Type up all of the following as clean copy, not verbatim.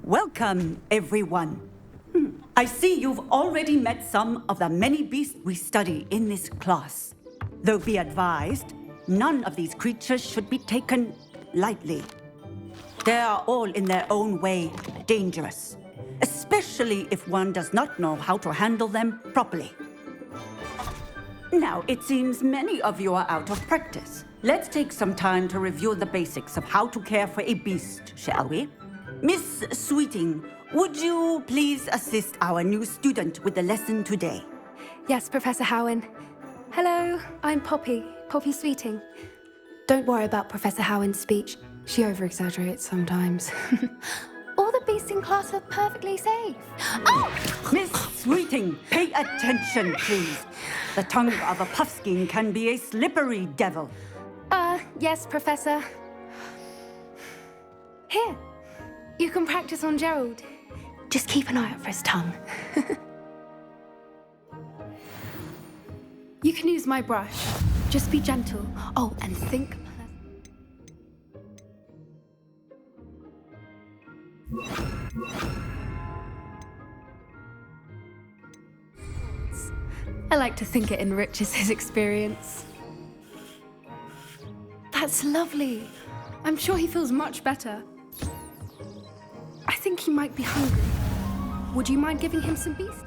Welcome, everyone. I see you've already met some of the many beasts we study in this class. Though be advised, none of these creatures should be taken lightly. They are all in their own way dangerous, especially if one does not know how to handle them properly. Now, it seems many of you are out of practice. Let's take some time to review the basics of how to care for a beast, shall we? Miss Sweeting, would you please assist our new student with the lesson today? Yes, Professor Howen. Hello, I'm Poppy Sweeting. Don't worry about Professor Howen's speech. She over-exaggerates sometimes. All the beasts in class are perfectly safe. Oh! Miss Sweeting, pay attention, please. The tongue of a puffskein can be a slippery devil. Yes, Professor. Here, you can practice on Gerald. Just keep an eye out for his tongue. You can use my brush. Just be gentle. Oh, and think. I like to think it enriches his experience. That's lovely. I'm sure he feels much better. I think he might be hungry. Would you mind giving him some beast?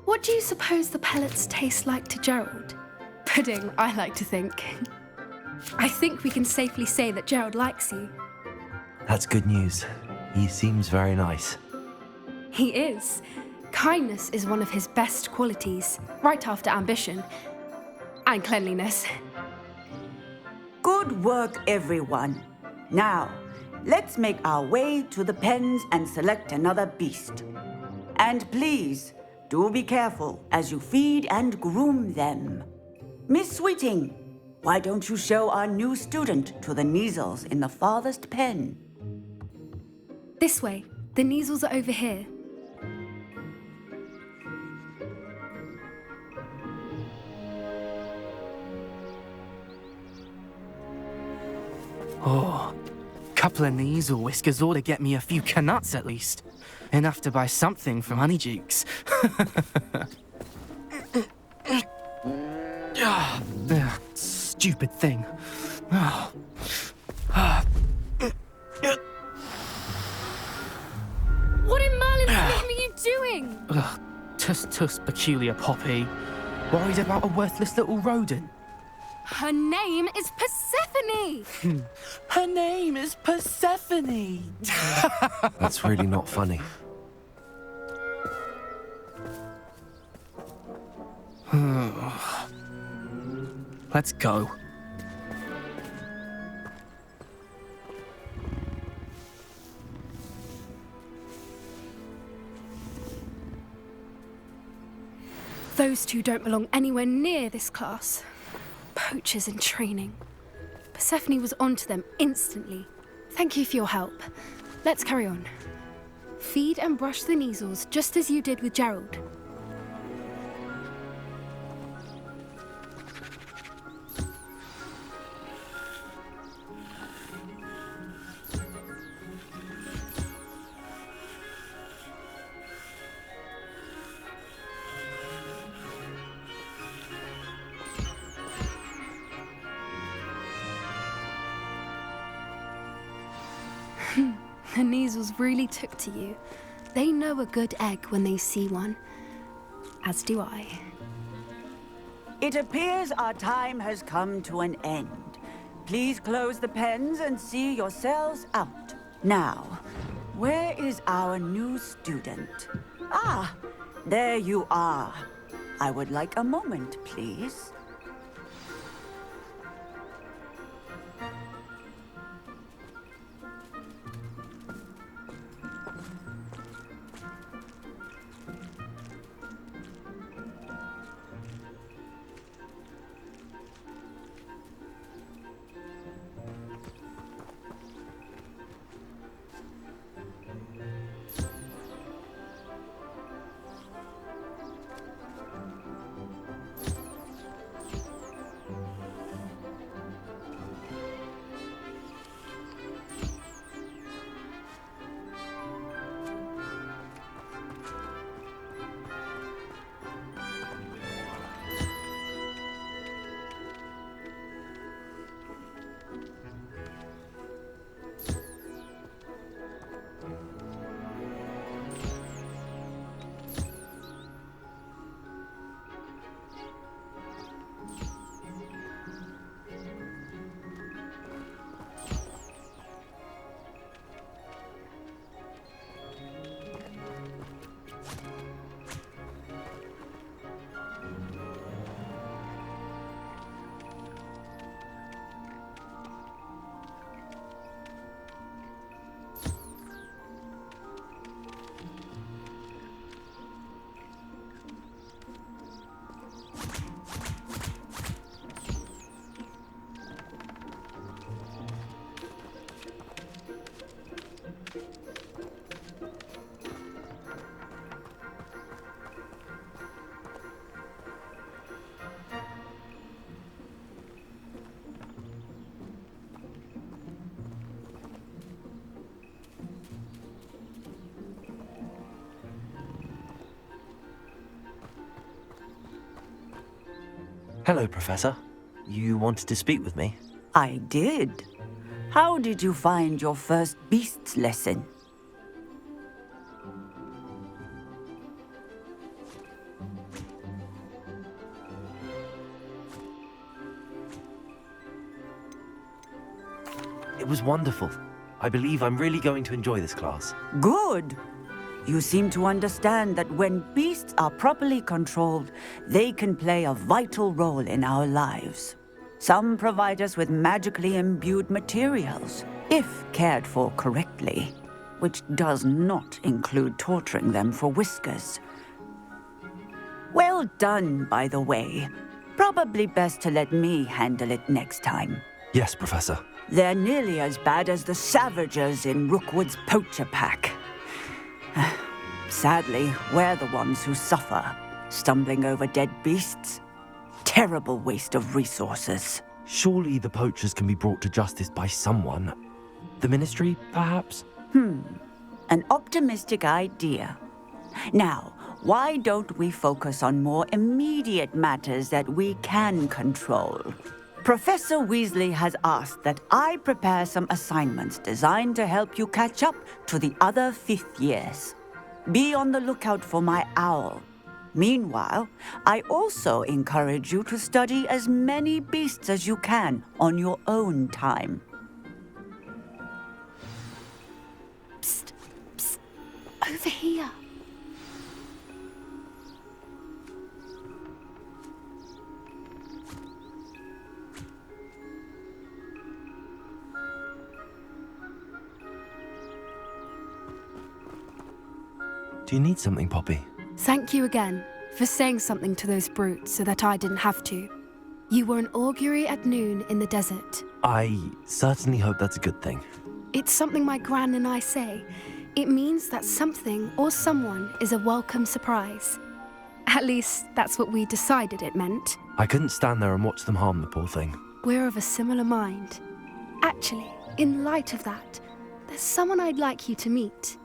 What do you suppose the pellets taste like to Gerald? Pudding, I like to think. I think we can safely say that Gerald likes you. That's good news. He seems very nice. He is. Kindness is one of his best qualities, right after ambition. And cleanliness. Good work, everyone. Now, let's make our way to the pens and select another beast. And please, do be careful as you feed and groom them. Miss Sweeting, why don't you show our new student to the Neasels in the farthest pen? This way. The Neasels are over here. Oh, couple of Neasel whiskers ought to get me a few canuts at least. Enough to buy something from Honeydukes. Stupid thing. What in Merlin's name are you doing? Tuss, peculiar Poppy. Worried about a worthless little rodent. Her name is Persephone! Her name is Persephone! That's really not funny. Let's go. Those two don't belong anywhere near this class. Poachers in training. Persephone was onto them instantly. Thank you for your help. Let's carry on. Feed and brush the Neasels just as you did with Gerald. The Neasels really took to you. They know a good egg when they see one. As do I. It appears our time has come to an end. Please close the pens and see yourselves out. Now, where is our new student? Ah, there you are. I would like a moment, please. Hello, Professor. You wanted to speak with me? I did. How did you find your first beasts lesson? It was wonderful. I believe I'm really going to enjoy this class. Good. You seem to understand that when beasts are properly controlled, they can play a vital role in our lives. Some provide us with magically imbued materials, if cared for correctly, which does not include torturing them for whiskers. Well done, by the way. Probably best to let me handle it next time. Yes, Professor. They're nearly as bad as the Savagers in Rookwood's poacher pack. Sadly, we're the ones who suffer, stumbling over dead beasts. Terrible waste of resources. Surely the poachers can be brought to justice by someone. The Ministry, perhaps? An optimistic idea. Now, why don't we focus on more immediate matters that we can control? Professor Weasley has asked that I prepare some assignments designed to help you catch up to the other fifth years. Be on the lookout for my owl. Meanwhile, I also encourage you to study as many beasts as you can on your own time. Psst, psst, over here. Do you need something, Poppy? Thank you again for saying something to those brutes so that I didn't have to. You were an augury at noon in the desert. I certainly hope that's a good thing. It's something my gran and I say. It means that something or someone is a welcome surprise. At least, that's what we decided it meant. I couldn't stand there and watch them harm the poor thing. We're of a similar mind. Actually, in light of that, there's someone I'd like you to meet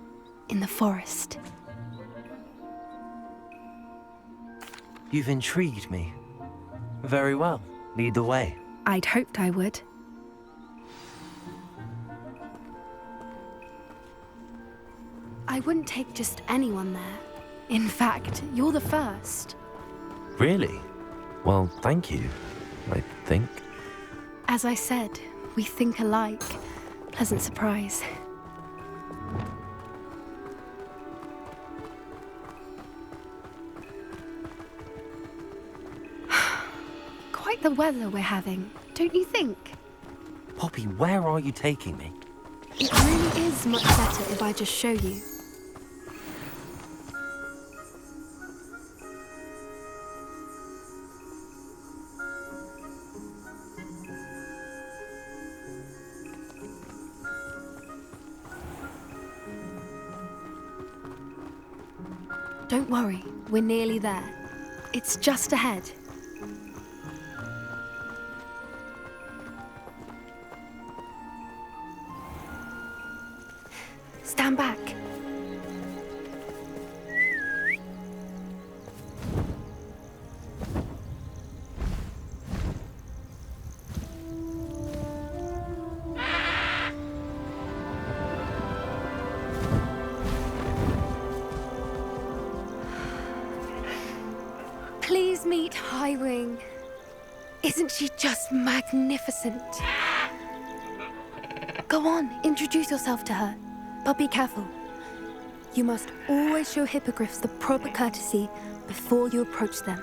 in the forest. You've intrigued me. Very well. Lead the way. I'd hoped I would. I wouldn't take just anyone there. In fact, you're the first. Really? Well, thank you, I think. As I said, we think alike. Pleasant surprise. Quite the weather we're having, don't you think? Poppy, where are you taking me? It really is much better if I just show you. Don't worry, we're nearly there. It's just ahead. Stand back. Please meet Highwing. Isn't she just magnificent? Go on, introduce yourself to her. But be careful. You must always show hippogriffs the proper courtesy before you approach them.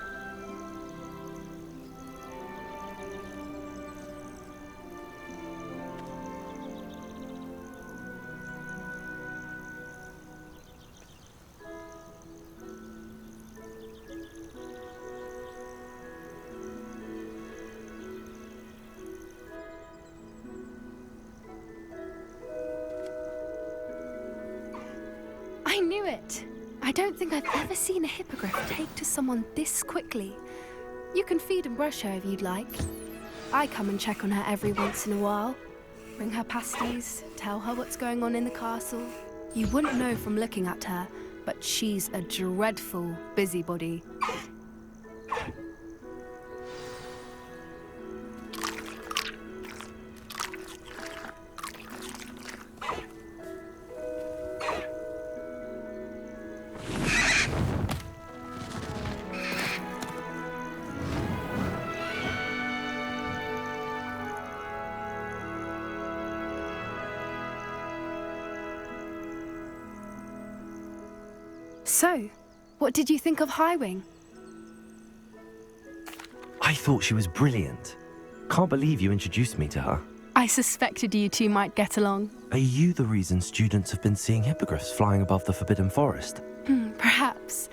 I knew it! I don't think I've ever seen a hippogriff take to someone this quickly. You can feed and brush her if you'd like. I come and check on her every once in a while. Bring her pasties, tell her what's going on in the castle. You wouldn't know from looking at her, but she's a dreadful busybody. So, what did you think of Highwing? I thought she was brilliant. Can't believe you introduced me to her. I suspected you two might get along. Are you the reason students have been seeing hippogriffs flying above the Forbidden Forest? Perhaps.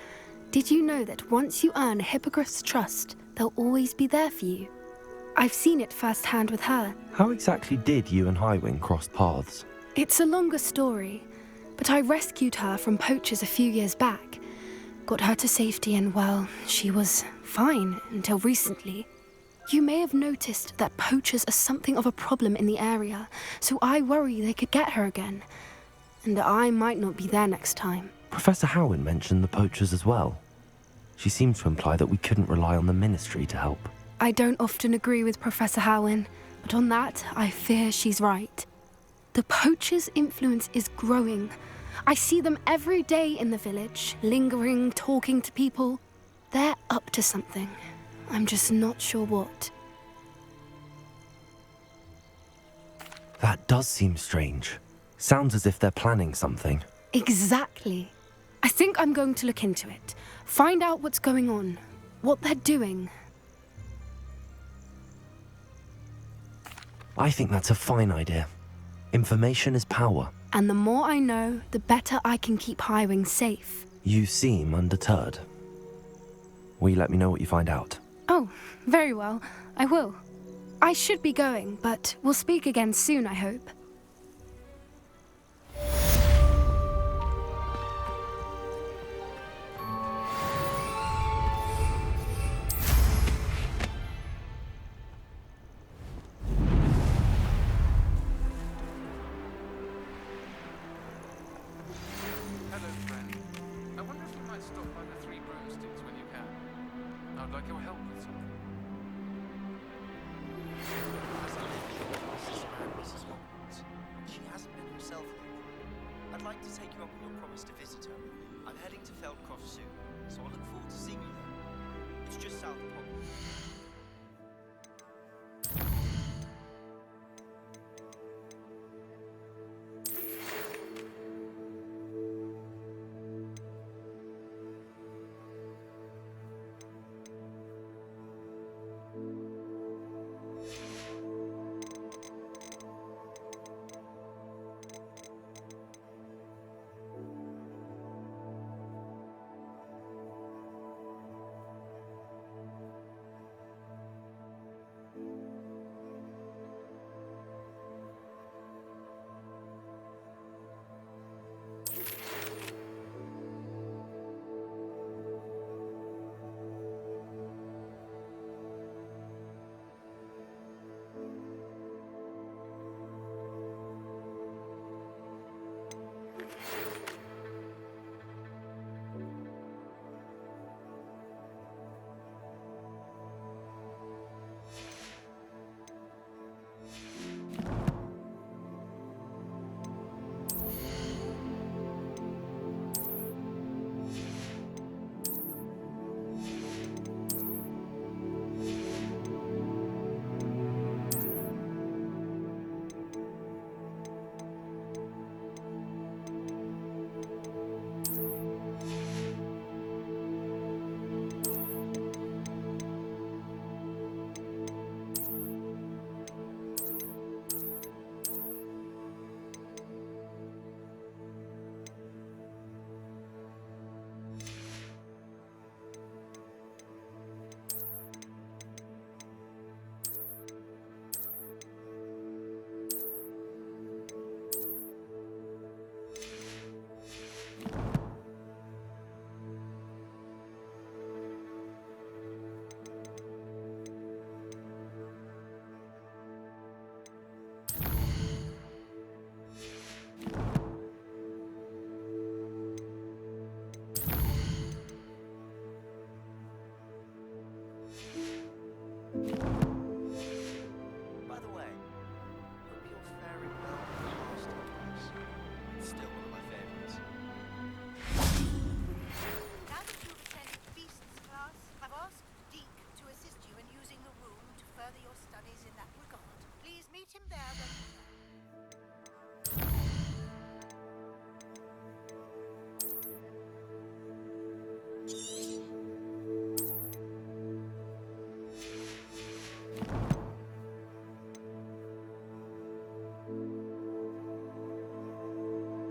Did you know that once you earn a hippogriff's trust, they'll always be there for you? I've seen it firsthand with her. How exactly did you and Highwing cross paths? It's a longer story, but I rescued her from poachers a few years back. Got her to safety and, well, she was fine until recently. You may have noticed that poachers are something of a problem in the area, so I worry they could get her again. And I might not be there next time. Professor Howin mentioned the poachers as well. She seemed to imply that we couldn't rely on the Ministry to help. I don't often agree with Professor Howin, but on that, I fear she's right. The poachers' influence is growing. I see them every day in the village, lingering, talking to people. They're up to something. I'm just not sure what. That does seem strange. Sounds as if they're planning something. Exactly. I think I'm going to look into it. Find out what's going on, what they're doing. I think that's a fine idea. Information is power. And the more I know, the better I can keep Highwing safe. You seem undeterred. Will you let me know what you find out? Oh, very well. I will. I should be going, but we'll speak again soon, I hope. Hello, friend. I wonder if you might stop by the Three Broomsticks when you can. I'd like your help with something. Mrs. Hogwarts. She hasn't been herself lately. I'd like to take you up on your promise to visit her. I'm heading to Feldcroft soon, so I look forward to seeing you there. It's just south of Hogwarts.